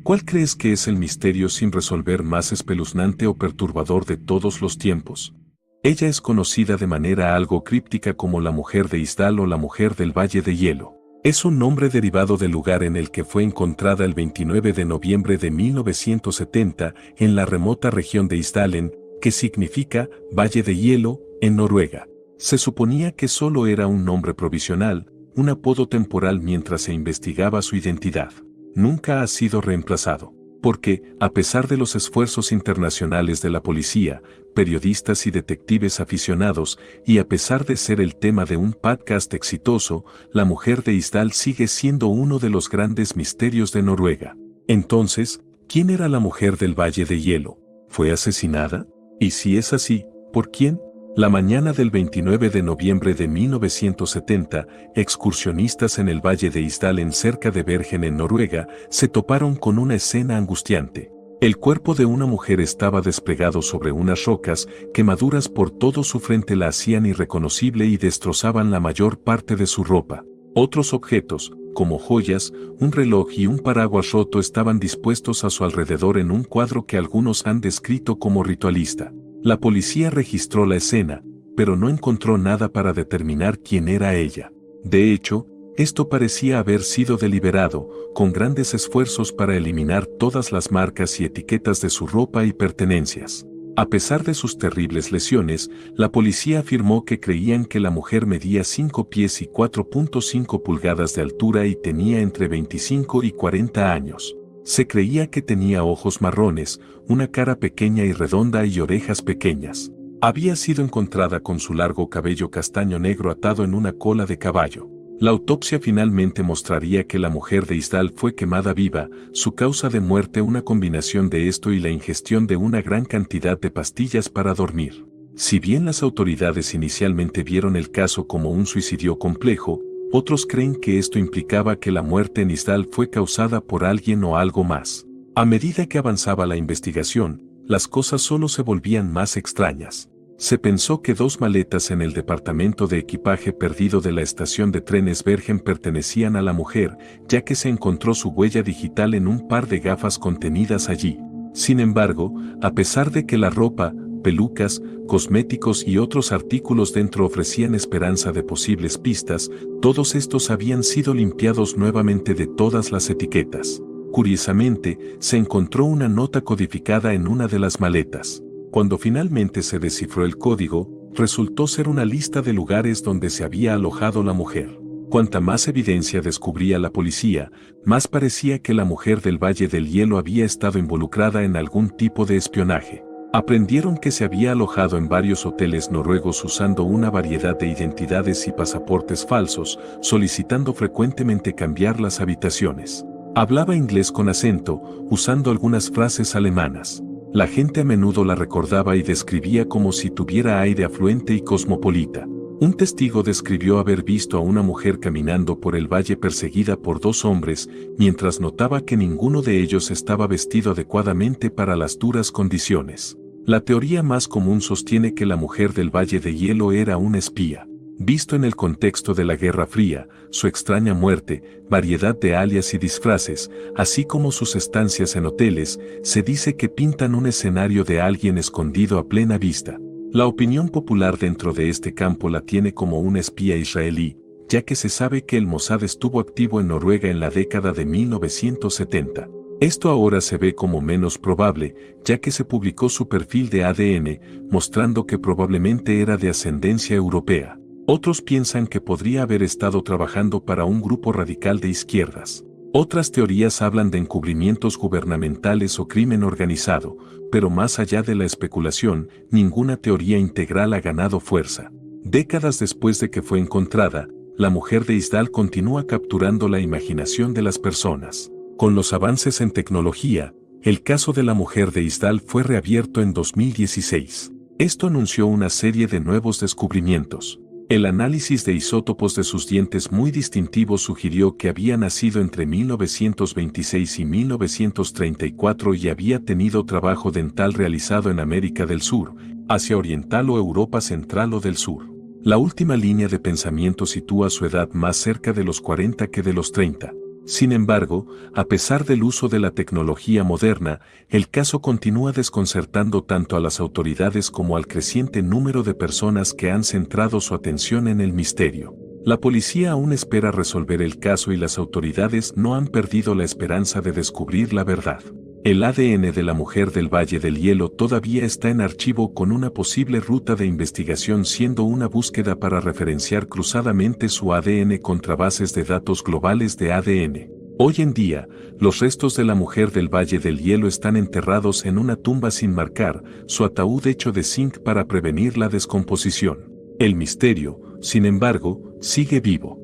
¿Cuál crees que es el misterio sin resolver más espeluznante o perturbador de todos los tiempos? Ella es conocida de manera algo críptica como la Mujer de Isdal o la Mujer del Valle de Hielo. Es un nombre derivado del lugar en el que fue encontrada el 29 de noviembre de 1970 en la remota región de Isdalen, que significa Valle de Hielo, en Noruega. Se suponía que solo era un nombre provisional, un apodo temporal mientras se investigaba su identidad. Nunca ha sido reemplazado, porque, a pesar de los esfuerzos internacionales de la policía, periodistas y detectives aficionados, y a pesar de ser el tema de un podcast exitoso, la Mujer de Isdal sigue siendo uno de los grandes misterios de Noruega. Entonces, ¿quién era la Mujer del Valle de Hielo? ¿Fue asesinada? Y si es así, ¿por quién? La mañana del 29 de noviembre de 1970, excursionistas en el Valle de Isdalen cerca de Bergen en Noruega, se toparon con una escena angustiante. El cuerpo de una mujer estaba desplegado sobre unas rocas, quemaduras por todo su frente la hacían irreconocible y destrozaban la mayor parte de su ropa. Otros objetos, como joyas, un reloj y un paraguas roto estaban dispuestos a su alrededor en un cuadro que algunos han descrito como ritualista. La policía registró la escena, pero no encontró nada para determinar quién era ella. De hecho, esto parecía haber sido deliberado, con grandes esfuerzos para eliminar todas las marcas y etiquetas de su ropa y pertenencias. A pesar de sus terribles lesiones, la policía afirmó que creían que la mujer medía 5 pies y 4.5 pulgadas de altura y tenía entre 25 y 40 años. Se creía que tenía ojos marrones, una cara pequeña y redonda y orejas pequeñas. Había sido encontrada con su largo cabello castaño negro atado en una cola de caballo. La autopsia finalmente mostraría que la Mujer de Isdal fue quemada viva, su causa de muerte una combinación de esto y la ingestión de una gran cantidad de pastillas para dormir. Si bien las autoridades inicialmente vieron el caso como un suicidio complejo, otros creen que esto implicaba que la muerte en Isdal fue causada por alguien o algo más. A medida que avanzaba la investigación, las cosas solo se volvían más extrañas. Se pensó que 2 maletas en el departamento de equipaje perdido de la estación de trenes Bergen pertenecían a la mujer, ya que se encontró su huella digital en un par de gafas contenidas allí. Sin embargo, a pesar de que la ropa, pelucas, cosméticos y otros artículos dentro ofrecían esperanza de posibles pistas, todos estos habían sido limpiados nuevamente de todas las etiquetas. Curiosamente, se encontró una nota codificada en una de las maletas. Cuando finalmente se descifró el código, resultó ser una lista de lugares donde se había alojado la mujer. Cuanta más evidencia descubría la policía, más parecía que la Mujer del Valle del Hielo había estado involucrada en algún tipo de espionaje. Aprendieron que se había alojado en varios hoteles noruegos usando una variedad de identidades y pasaportes falsos, solicitando frecuentemente cambiar las habitaciones. Hablaba inglés con acento, usando algunas frases alemanas. La gente a menudo la recordaba y describía como si tuviera aire afluente y cosmopolita. Un testigo describió haber visto a una mujer caminando por el valle perseguida por 2 hombres, mientras notaba que ninguno de ellos estaba vestido adecuadamente para las duras condiciones. La teoría más común sostiene que la Mujer del Valle de Hielo era una espía. Visto en el contexto de la Guerra Fría, su extraña muerte, variedad de alias y disfraces, así como sus estancias en hoteles, se dice que pintan un escenario de alguien escondido a plena vista. La opinión popular dentro de este campo la tiene como una espía israelí, ya que se sabe que el Mossad estuvo activo en Noruega en la década de 1970. Esto ahora se ve como menos probable, ya que se publicó su perfil de ADN, mostrando que probablemente era de ascendencia europea. Otros piensan que podría haber estado trabajando para un grupo radical de izquierdas. Otras teorías hablan de encubrimientos gubernamentales o crimen organizado, pero más allá de la especulación, ninguna teoría integral ha ganado fuerza. Décadas después de que fue encontrada, la Mujer de Isdal continúa capturando la imaginación de las personas. Con los avances en tecnología, el caso de la Mujer de Isdal fue reabierto en 2016. Esto anunció una serie de nuevos descubrimientos. El análisis de isótopos de sus dientes muy distintivos sugirió que había nacido entre 1926 y 1934 y había tenido trabajo dental realizado en América del Sur, Asia Oriental o Europa Central o del Sur. La última línea de pensamiento sitúa su edad más cerca de los 40 que de los 30. Sin embargo, a pesar del uso de la tecnología moderna, el caso continúa desconcertando tanto a las autoridades como al creciente número de personas que han centrado su atención en el misterio. La policía aún espera resolver el caso y las autoridades no han perdido la esperanza de descubrir la verdad. El ADN de la mujer del Valle del Hielo todavía está en archivo con una posible ruta de investigación, siendo una búsqueda para referenciar cruzadamente su ADN contra bases de datos globales de ADN. Hoy en día, los restos de la mujer del Valle del Hielo están enterrados en una tumba sin marcar, su ataúd hecho de zinc para prevenir la descomposición. El misterio, sin embargo, sigue vivo.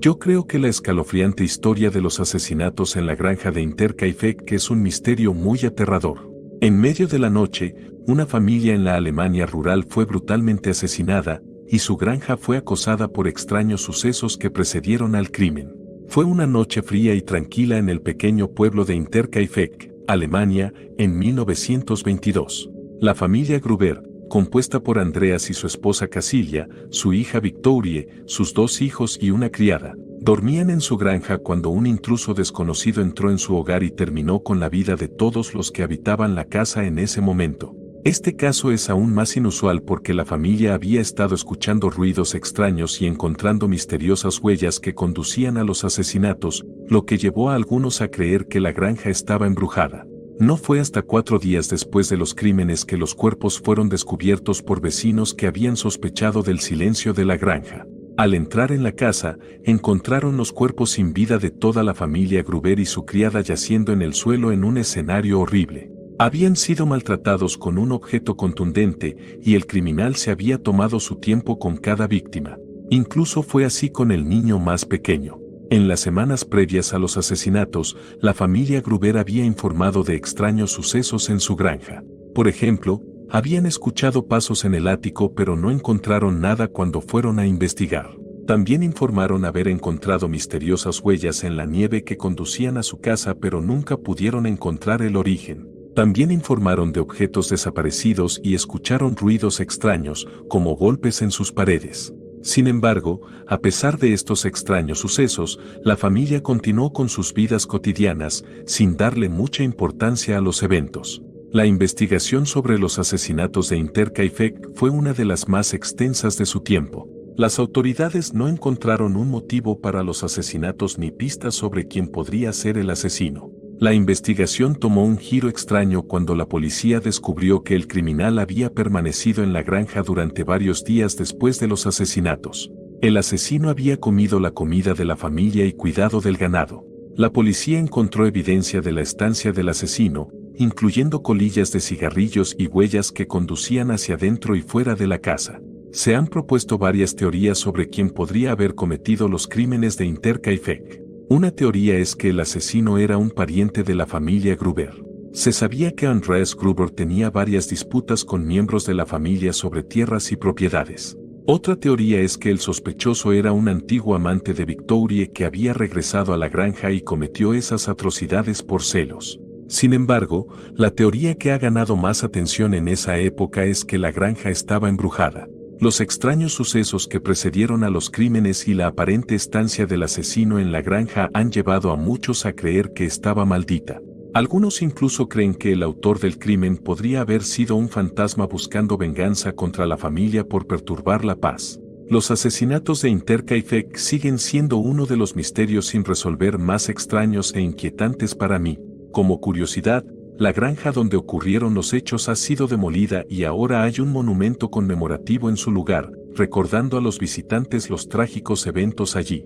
Yo creo que la escalofriante historia de los asesinatos en la granja de Hinterkaifeck es un misterio muy aterrador. En medio de la noche, una familia en la Alemania rural fue brutalmente asesinada, y su granja fue acosada por extraños sucesos que precedieron al crimen. Fue una noche fría y tranquila en el pequeño pueblo de Hinterkaifeck, Alemania, en 1922. La familia Gruber, compuesta por Andreas y su esposa Casilia, su hija Victorie, sus 2 hijos y una criada, dormían en su granja cuando un intruso desconocido entró en su hogar y terminó con la vida de todos los que habitaban la casa en ese momento. Este caso es aún más inusual porque la familia había estado escuchando ruidos extraños y encontrando misteriosas huellas que conducían a los asesinatos, lo que llevó a algunos a creer que la granja estaba embrujada. No fue hasta 4 días después de los crímenes que los cuerpos fueron descubiertos por vecinos que habían sospechado del silencio de la granja. Al entrar en la casa, encontraron los cuerpos sin vida de toda la familia Gruber y su criada yaciendo en el suelo en un escenario horrible. Habían sido maltratados con un objeto contundente y el criminal se había tomado su tiempo con cada víctima. Incluso fue así con el niño más pequeño. En las semanas previas a los asesinatos, la familia Gruber había informado de extraños sucesos en su granja. Por ejemplo, habían escuchado pasos en el ático pero no encontraron nada cuando fueron a investigar. También informaron haber encontrado misteriosas huellas en la nieve que conducían a su casa pero nunca pudieron encontrar el origen. También informaron de objetos desaparecidos y escucharon ruidos extraños, como golpes en sus paredes. Sin embargo, a pesar de estos extraños sucesos, la familia continuó con sus vidas cotidianas, sin darle mucha importancia a los eventos. La investigación sobre los asesinatos de Hinterkaifeck fue una de las más extensas de su tiempo. Las autoridades no encontraron un motivo para los asesinatos ni pistas sobre quién podría ser el asesino. La investigación tomó un giro extraño cuando la policía descubrió que el criminal había permanecido en la granja durante varios días después de los asesinatos. El asesino había comido la comida de la familia y cuidado del ganado. La policía encontró evidencia de la estancia del asesino, incluyendo colillas de cigarrillos y huellas que conducían hacia dentro y fuera de la casa. Se han propuesto varias teorías sobre quién podría haber cometido los crímenes de Hinterkaifeck. Una teoría es que el asesino era un pariente de la familia Gruber. Se sabía que Andreas Gruber tenía varias disputas con miembros de la familia sobre tierras y propiedades. Otra teoría es que el sospechoso era un antiguo amante de Victorie que había regresado a la granja y cometió esas atrocidades por celos. Sin embargo, la teoría que ha ganado más atención en esa época es que la granja estaba embrujada. Los extraños sucesos que precedieron a los crímenes y la aparente estancia del asesino en la granja han llevado a muchos a creer que estaba maldita. Algunos incluso creen que el autor del crimen podría haber sido un fantasma buscando venganza contra la familia por perturbar la paz. Los asesinatos de Hinterkaifeck siguen siendo uno de los misterios sin resolver más extraños e inquietantes para mí. Como curiosidad, la granja donde ocurrieron los hechos ha sido demolida y ahora hay un monumento conmemorativo en su lugar, recordando a los visitantes los trágicos eventos allí.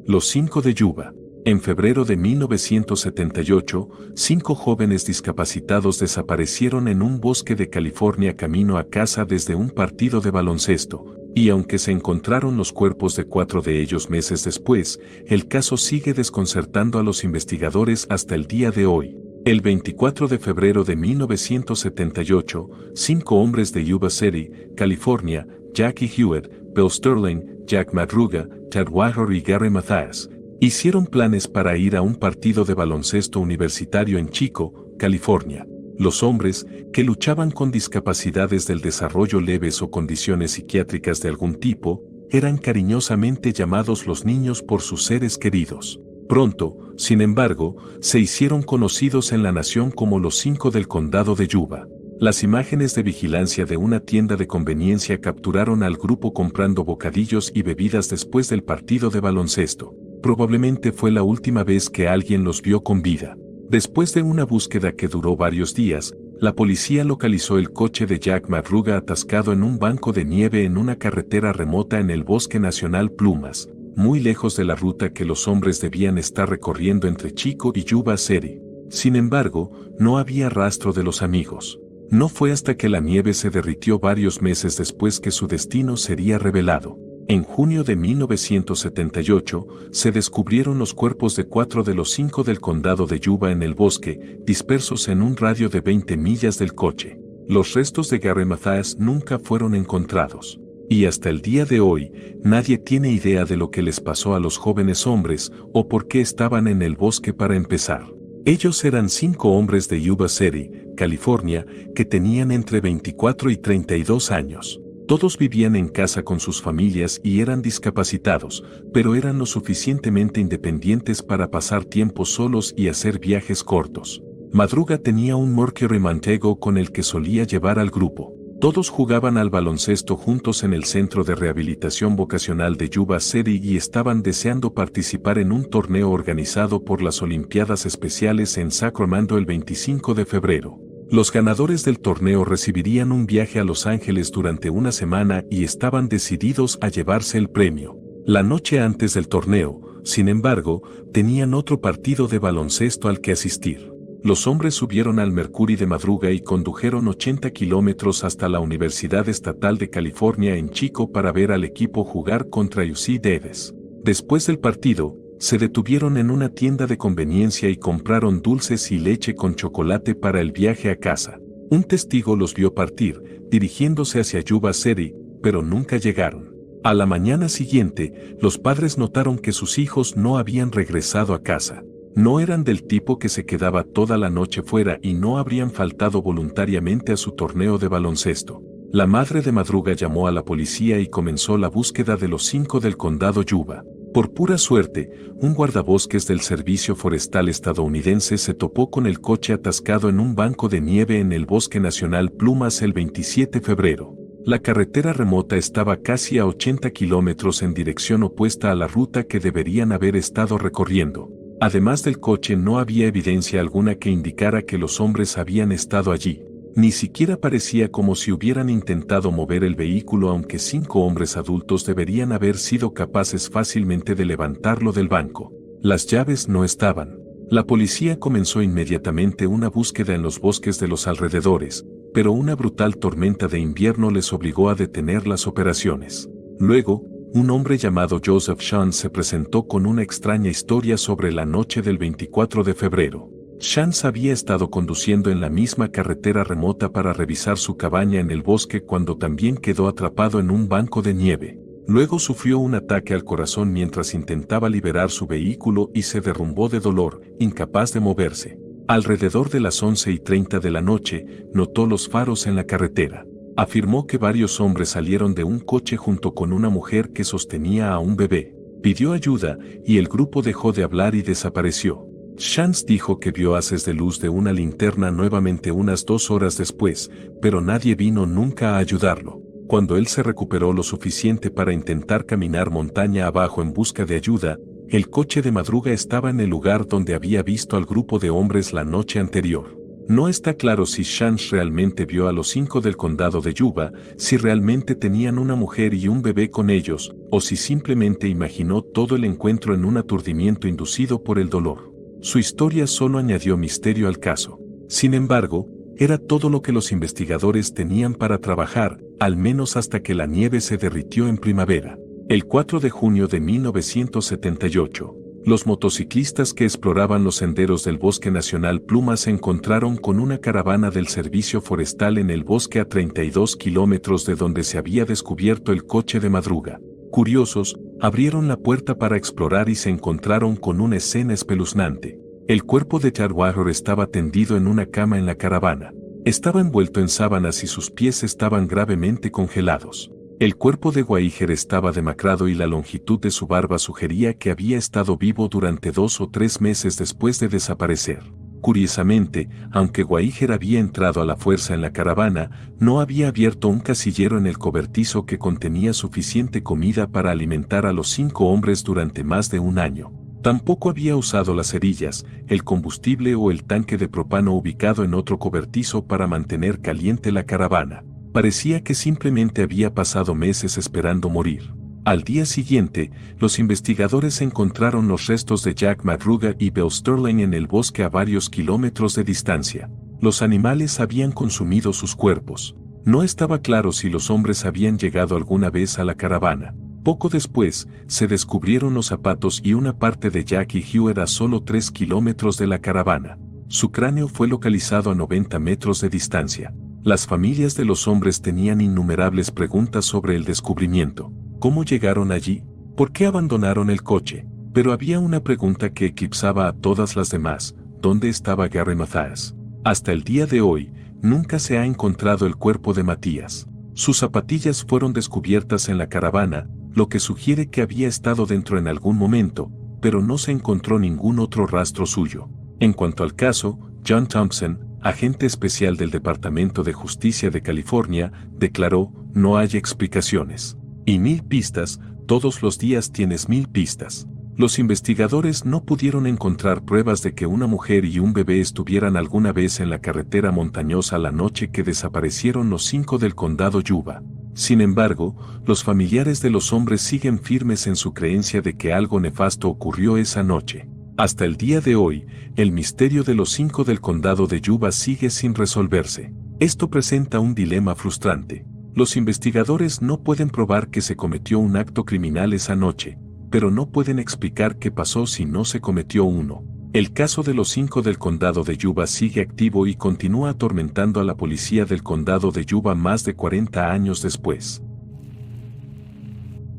Los 5 de Yuba. En febrero de 1978, 5 jóvenes discapacitados desaparecieron en un bosque de California camino a casa desde un partido de baloncesto, y aunque se encontraron los cuerpos de 4 de ellos meses después, el caso sigue desconcertando a los investigadores hasta el día de hoy. El 24 de febrero de 1978, 5 hombres de Yuba City, California, Jackie Hewitt, Bill Sterling, Jack Madruga, Ted Wahor y Gary Mathias, hicieron planes para ir a un partido de baloncesto universitario en Chico, California. Los hombres, que luchaban con discapacidades del desarrollo leves o condiciones psiquiátricas de algún tipo, eran cariñosamente llamados los niños por sus seres queridos. Pronto, sin embargo, se hicieron conocidos en la nación como los 5 del condado de Yuba. Las imágenes de vigilancia de una tienda de conveniencia capturaron al grupo comprando bocadillos y bebidas después del partido de baloncesto. Probablemente fue la última vez que alguien los vio con vida. Después de una búsqueda que duró varios días, la policía localizó el coche de Jack Madruga atascado en un banco de nieve en una carretera remota en el Bosque Nacional Plumas, muy lejos de la ruta que los hombres debían estar recorriendo entre Chico y Yuba City. Sin embargo, no había rastro de los amigos. No fue hasta que la nieve se derritió varios meses después que su destino sería revelado. En junio de 1978, se descubrieron los cuerpos de 4 de los 5 del condado de Yuba en el bosque, dispersos en un radio de 20 millas del coche. Los restos de Gary Mathias nunca fueron encontrados. Y hasta el día de hoy, nadie tiene idea de lo que les pasó a los jóvenes hombres o por qué estaban en el bosque para empezar. Ellos eran 5 hombres de Yuba City, California, que tenían entre 24 y 32 años. Todos vivían en casa con sus familias y eran discapacitados, pero eran lo suficientemente independientes para pasar tiempo solos y hacer viajes cortos. Madruga tenía un Mercury Montego con el que solía llevar al grupo. Todos jugaban al baloncesto juntos en el Centro de Rehabilitación Vocacional de Yuba City y estaban deseando participar en un torneo organizado por las Olimpiadas Especiales en Sacramento el 25 de febrero. Los ganadores del torneo recibirían un viaje a Los Ángeles durante una semana y estaban decididos a llevarse el premio. La noche antes del torneo, sin embargo, tenían otro partido de baloncesto al que asistir. Los hombres subieron al Mercury de Madruga y condujeron 80 kilómetros hasta la Universidad Estatal de California en Chico para ver al equipo jugar contra UC Davis. Después del partido, se detuvieron en una tienda de conveniencia y compraron dulces y leche con chocolate para el viaje a casa. Un testigo los vio partir, dirigiéndose hacia Yuba City, pero nunca llegaron. A la mañana siguiente, los padres notaron que sus hijos no habían regresado a casa. No eran del tipo que se quedaba toda la noche fuera y no habrían faltado voluntariamente a su torneo de baloncesto. La madre de Madruga llamó a la policía y comenzó la búsqueda de los 5 del condado Yuba. Por pura suerte, un guardabosques del Servicio Forestal estadounidense se topó con el coche atascado en un banco de nieve en el Bosque Nacional Plumas el 27 de febrero. La carretera remota estaba casi a 80 kilómetros en dirección opuesta a la ruta que deberían haber estado recorriendo. Además del coche no había evidencia alguna que indicara que los hombres habían estado allí. Ni siquiera parecía como si hubieran intentado mover el vehículo, aunque 5 hombres adultos deberían haber sido capaces fácilmente de levantarlo del banco. Las llaves no estaban. La policía comenzó inmediatamente una búsqueda en los bosques de los alrededores, pero una brutal tormenta de invierno les obligó a detener las operaciones. Luego, un hombre llamado Joseph Shantz se presentó con una extraña historia sobre la noche del 24 de febrero. Shantz había estado conduciendo en la misma carretera remota para revisar su cabaña en el bosque cuando también quedó atrapado en un banco de nieve. Luego sufrió un ataque al corazón mientras intentaba liberar su vehículo y se derrumbó de dolor, incapaz de moverse. Alrededor de las 11:30 de la noche, notó los faros en la carretera. Afirmó que varios hombres salieron de un coche junto con una mujer que sostenía a un bebé. Pidió ayuda y el grupo dejó de hablar y desapareció. Shantz dijo que vio haces de luz de una linterna nuevamente unas 2 horas después, pero nadie vino nunca a ayudarlo. Cuando él se recuperó lo suficiente para intentar caminar montaña abajo en busca de ayuda, el coche de Madruga estaba en el lugar donde había visto al grupo de hombres la noche anterior. No está claro si Shantz realmente vio a los 5 del condado de Yuba, si realmente tenían una mujer y un bebé con ellos, o si simplemente imaginó todo el encuentro en un aturdimiento inducido por el dolor. Su historia solo añadió misterio al caso. Sin embargo, era todo lo que los investigadores tenían para trabajar, al menos hasta que la nieve se derritió en primavera. El 4 de junio de 1978, los motociclistas que exploraban los senderos del Bosque Nacional Plumas se encontraron con una caravana del Servicio Forestal en el bosque a 32 kilómetros de donde se había descubierto el coche de Madruga. Curiosos, abrieron la puerta para explorar y se encontraron con una escena espeluznante. El cuerpo de Chad Warrior estaba tendido en una cama en la caravana. Estaba envuelto en sábanas y sus pies estaban gravemente congelados. El cuerpo de Waiger estaba demacrado y la longitud de su barba sugería que había estado vivo durante 2 o 3 meses después de desaparecer. Curiosamente, aunque Waiger había entrado a la fuerza en la caravana, no había abierto un casillero en el cobertizo que contenía suficiente comida para alimentar a los 5 hombres durante más de un año. Tampoco había usado las cerillas, el combustible o el tanque de propano ubicado en otro cobertizo para mantener caliente la caravana. Parecía que simplemente había pasado meses esperando morir. Al día siguiente, los investigadores encontraron los restos de Jack Magruder y Bill Sterling en el bosque a varios kilómetros de distancia. Los animales habían consumido sus cuerpos. No estaba claro si los hombres habían llegado alguna vez a la caravana. Poco después, se descubrieron los zapatos y una parte de Jack y Hugh a solo 3 kilómetros de la caravana. Su cráneo fue localizado a 90 metros de distancia. Las familias de los hombres tenían innumerables preguntas sobre el descubrimiento. ¿Cómo llegaron allí? ¿Por qué abandonaron el coche? Pero había una pregunta que eclipsaba a todas las demás: ¿dónde estaba Gary Mathias? Hasta el día de hoy, nunca se ha encontrado el cuerpo de Matías. Sus zapatillas fueron descubiertas en la caravana, lo que sugiere que había estado dentro en algún momento, pero no se encontró ningún otro rastro suyo. En cuanto al caso, John Thompson, agente especial del Departamento de Justicia de California, declaró: no hay explicaciones. Y 1000 pistas, todos los días tienes 1000 pistas. Los investigadores no pudieron encontrar pruebas de que una mujer y un bebé estuvieran alguna vez en la carretera montañosa la noche que desaparecieron los 5 del condado Yuba. Sin embargo, los familiares de los hombres siguen firmes en su creencia de que algo nefasto ocurrió esa noche. Hasta el día de hoy, el misterio de los 5 del condado de Yuba sigue sin resolverse. Esto presenta un dilema frustrante. Los investigadores no pueden probar que se cometió un acto criminal esa noche, pero no pueden explicar qué pasó si no se cometió uno. El caso de los 5 del condado de Yuba sigue activo y continúa atormentando a la policía del condado de Yuba más de 40 años después.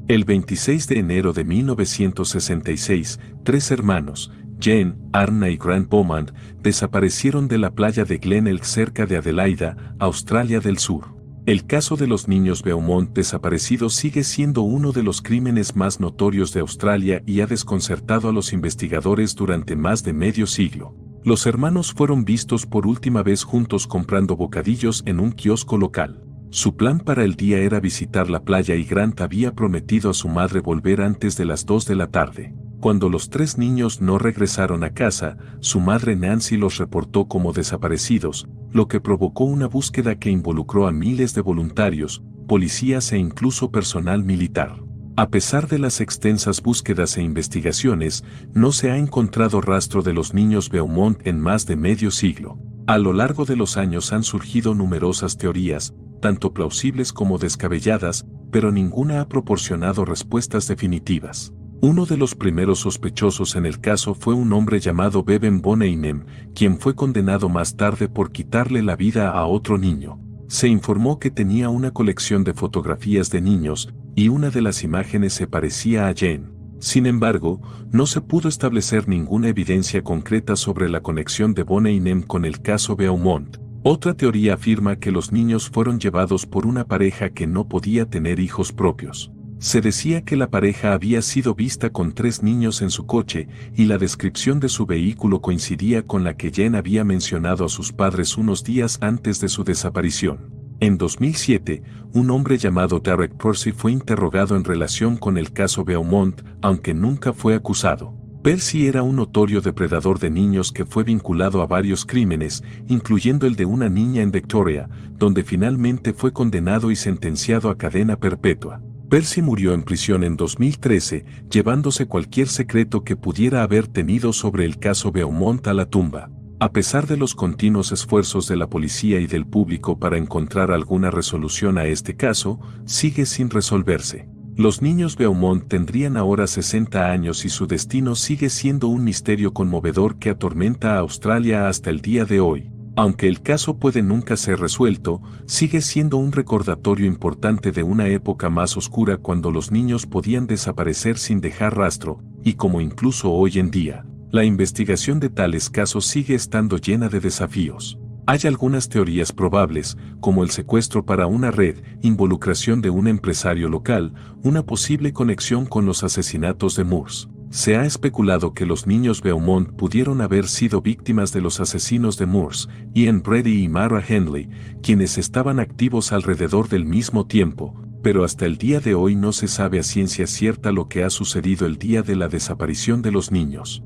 El 26 de enero de 1966, 3 hermanos, Jane, Arna y Grant Beaumont, desaparecieron de la playa de Glen Elk cerca de Adelaida, Australia del Sur. El caso de los niños Beaumont desaparecidos sigue siendo uno de los crímenes más notorios de Australia y ha desconcertado a los investigadores durante más de medio siglo. Los hermanos fueron vistos por última vez juntos comprando bocadillos en un kiosco local. Su plan para el día era visitar la playa y Grant había prometido a su madre volver antes de las 2 de la tarde. Cuando los 3 niños no regresaron a casa, su madre Nancy los reportó como desaparecidos, lo que provocó una búsqueda que involucró a miles de voluntarios, policías e incluso personal militar. A pesar de las extensas búsquedas e investigaciones, no se ha encontrado rastro de los niños Beaumont en más de medio siglo. A lo largo de los años han surgido numerosas teorías, tanto plausibles como descabelladas, pero ninguna ha proporcionado respuestas definitivas. Uno de los primeros sospechosos en el caso fue un hombre llamado Bevan Bonainem, quien fue condenado más tarde por quitarle la vida a otro niño. Se informó que tenía una colección de fotografías de niños, y una de las imágenes se parecía a Jane. Sin embargo, no se pudo establecer ninguna evidencia concreta sobre la conexión de Bonainem con el caso Beaumont. Otra teoría afirma que los niños fueron llevados por una pareja que no podía tener hijos propios. Se decía que la pareja había sido vista con 3 niños en su coche y la descripción de su vehículo coincidía con la que Jane había mencionado a sus padres unos días antes de su desaparición. En 2007, un hombre llamado Derek Percy fue interrogado en relación con el caso Beaumont, aunque nunca fue acusado. Percy era un notorio depredador de niños que fue vinculado a varios crímenes, incluyendo el de una niña en Victoria, donde finalmente fue condenado y sentenciado a cadena perpetua. Percy murió en prisión en 2013, llevándose cualquier secreto que pudiera haber tenido sobre el caso Beaumont a la tumba. A pesar de los continuos esfuerzos de la policía y del público para encontrar alguna resolución a este caso, sigue sin resolverse. Los niños Beaumont tendrían ahora 60 años y su destino sigue siendo un misterio conmovedor que atormenta a Australia hasta el día de hoy. Aunque el caso puede nunca ser resuelto, sigue siendo un recordatorio importante de una época más oscura cuando los niños podían desaparecer sin dejar rastro, y como incluso hoy en día, la investigación de tales casos sigue estando llena de desafíos. Hay algunas teorías probables, como el secuestro para una red, involucración de un empresario local, una posible conexión con los asesinatos de Moores. Se ha especulado que los niños Beaumont pudieron haber sido víctimas de los asesinos de Moores, Ian Brady y Mara Henley, quienes estaban activos alrededor del mismo tiempo, pero hasta el día de hoy no se sabe a ciencia cierta lo que ha sucedido el día de la desaparición de los niños.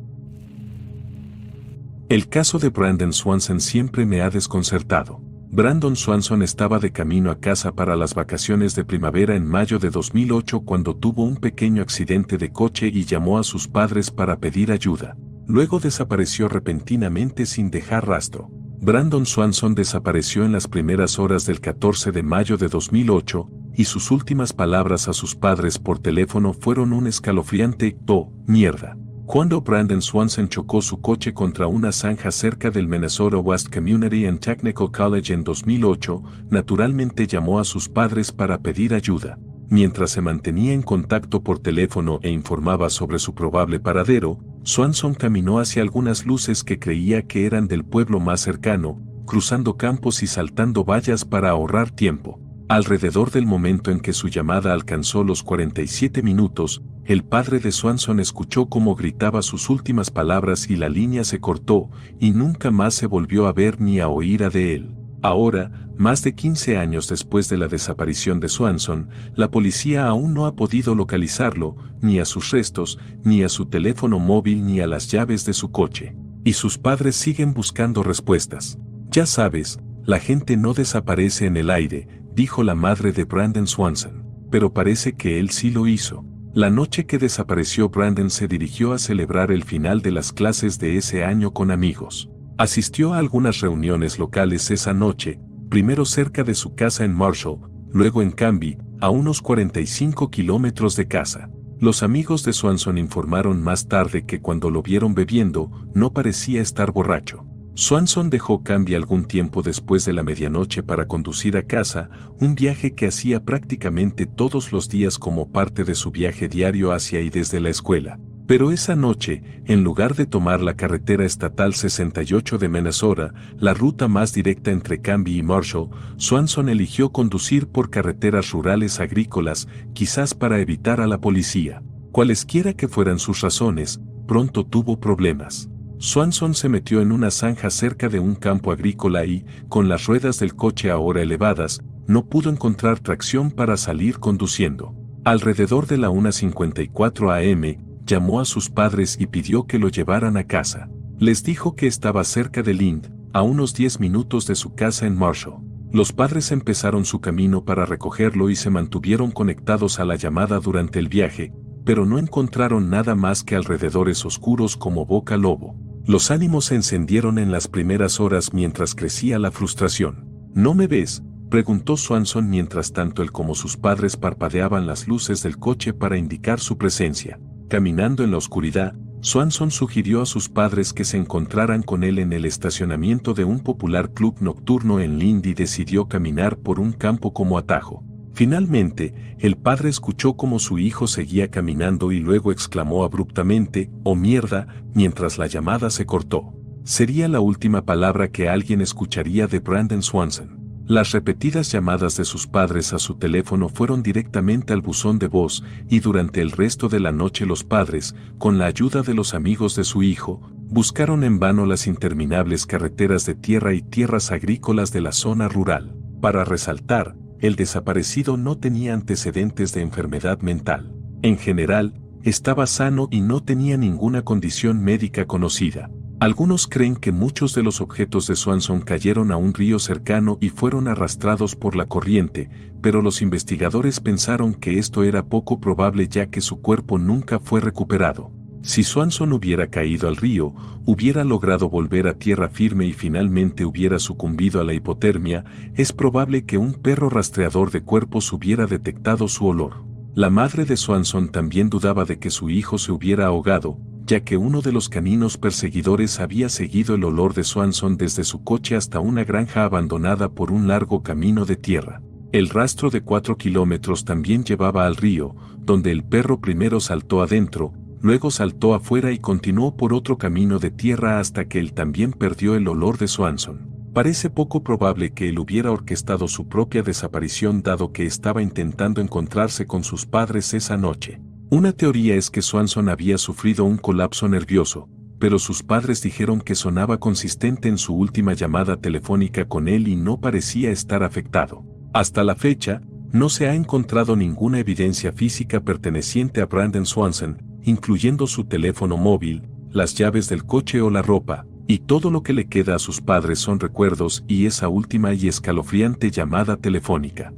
El caso de Brandon Swanson siempre me ha desconcertado. Brandon Swanson estaba de camino a casa para las vacaciones de primavera en mayo de 2008 cuando tuvo un pequeño accidente de coche y llamó a sus padres para pedir ayuda. Luego desapareció repentinamente sin dejar rastro. Brandon Swanson desapareció en las primeras horas del 14 de mayo de 2008 y sus últimas palabras a sus padres por teléfono fueron un escalofriante "oh, mierda". Cuando Brandon Swanson chocó su coche contra una zanja cerca del Minnesota West Community and Technical College en 2008, naturalmente llamó a sus padres para pedir ayuda. Mientras se mantenía en contacto por teléfono e informaba sobre su probable paradero, Swanson caminó hacia algunas luces que creía que eran del pueblo más cercano, cruzando campos y saltando vallas para ahorrar tiempo. Alrededor del momento en que su llamada alcanzó los 47 minutos, el padre de Swanson escuchó cómo gritaba sus últimas palabras y la línea se cortó, y nunca más se volvió a ver ni a oír de él. Ahora, más de 15 años después de la desaparición de Swanson, la policía aún no ha podido localizarlo, ni a sus restos, ni a su teléfono móvil ni a las llaves de su coche. Y sus padres siguen buscando respuestas. Ya sabes, la gente no desaparece en el aire, dijo la madre de Brandon Swanson, pero parece que él sí lo hizo. La noche que desapareció Brandon se dirigió a celebrar el final de las clases de ese año con amigos. Asistió a algunas reuniones locales esa noche, primero cerca de su casa en Marshall, luego en Canby, a unos 45 kilómetros de casa. Los amigos de Swanson informaron más tarde que cuando lo vieron bebiendo, no parecía estar borracho. Swanson dejó Canby algún tiempo después de la medianoche para conducir a casa, un viaje que hacía prácticamente todos los días como parte de su viaje diario hacia y desde la escuela. Pero esa noche, en lugar de tomar la carretera estatal 68 de Minnesota, la ruta más directa entre Canby y Marshall, Swanson eligió conducir por carreteras rurales agrícolas, quizás para evitar a la policía. Cualesquiera que fueran sus razones, pronto tuvo problemas. Swanson se metió en una zanja cerca de un campo agrícola y, con las ruedas del coche ahora elevadas, no pudo encontrar tracción para salir conduciendo. Alrededor de la 1:54 am, llamó a sus padres y pidió que lo llevaran a casa. Les dijo que estaba cerca de Lind, a unos 10 minutos de su casa en Marshall. Los padres empezaron su camino para recogerlo y se mantuvieron conectados a la llamada durante el viaje, pero no encontraron nada más que alrededores oscuros como Boca Lobo. Los ánimos se encendieron en las primeras horas mientras crecía la frustración. ¿No me ves?, preguntó Swanson mientras tanto él como sus padres parpadeaban las luces del coche para indicar su presencia. Caminando en la oscuridad, Swanson sugirió a sus padres que se encontraran con él en el estacionamiento de un popular club nocturno en Lind y decidió caminar por un campo como atajo. Finalmente, el padre escuchó cómo su hijo seguía caminando y luego exclamó abruptamente, «¡Oh mierda!», mientras la llamada se cortó. Sería la última palabra que alguien escucharía de Brandon Swanson. Las repetidas llamadas de sus padres a su teléfono fueron directamente al buzón de voz y durante el resto de la noche los padres, con la ayuda de los amigos de su hijo, buscaron en vano las interminables carreteras de tierra y tierras agrícolas de la zona rural. Para resaltar, el desaparecido no tenía antecedentes de enfermedad mental. En general, estaba sano y no tenía ninguna condición médica conocida. Algunos creen que muchos de los objetos de Swanson cayeron a un río cercano y fueron arrastrados por la corriente, pero los investigadores pensaron que esto era poco probable ya que su cuerpo nunca fue recuperado. Si Swanson hubiera caído al río, hubiera logrado volver a tierra firme y finalmente hubiera sucumbido a la hipotermia, es probable que un perro rastreador de cuerpos hubiera detectado su olor. La madre de Swanson también dudaba de que su hijo se hubiera ahogado, ya que uno de los caninos perseguidores había seguido el olor de Swanson desde su coche hasta una granja abandonada por un largo camino de tierra. El rastro de 4 kilómetros también llevaba al río, donde el perro primero saltó adentro, luego saltó afuera y continuó por otro camino de tierra hasta que él también perdió el olor de Swanson. Parece poco probable que él hubiera orquestado su propia desaparición dado que estaba intentando encontrarse con sus padres esa noche. Una teoría es que Swanson había sufrido un colapso nervioso, pero sus padres dijeron que sonaba consistente en su última llamada telefónica con él y no parecía estar afectado. Hasta la fecha, no se ha encontrado ninguna evidencia física perteneciente a Brandon Swanson, incluyendo su teléfono móvil, las llaves del coche o la ropa, y todo lo que le queda a sus padres son recuerdos y esa última y escalofriante llamada telefónica.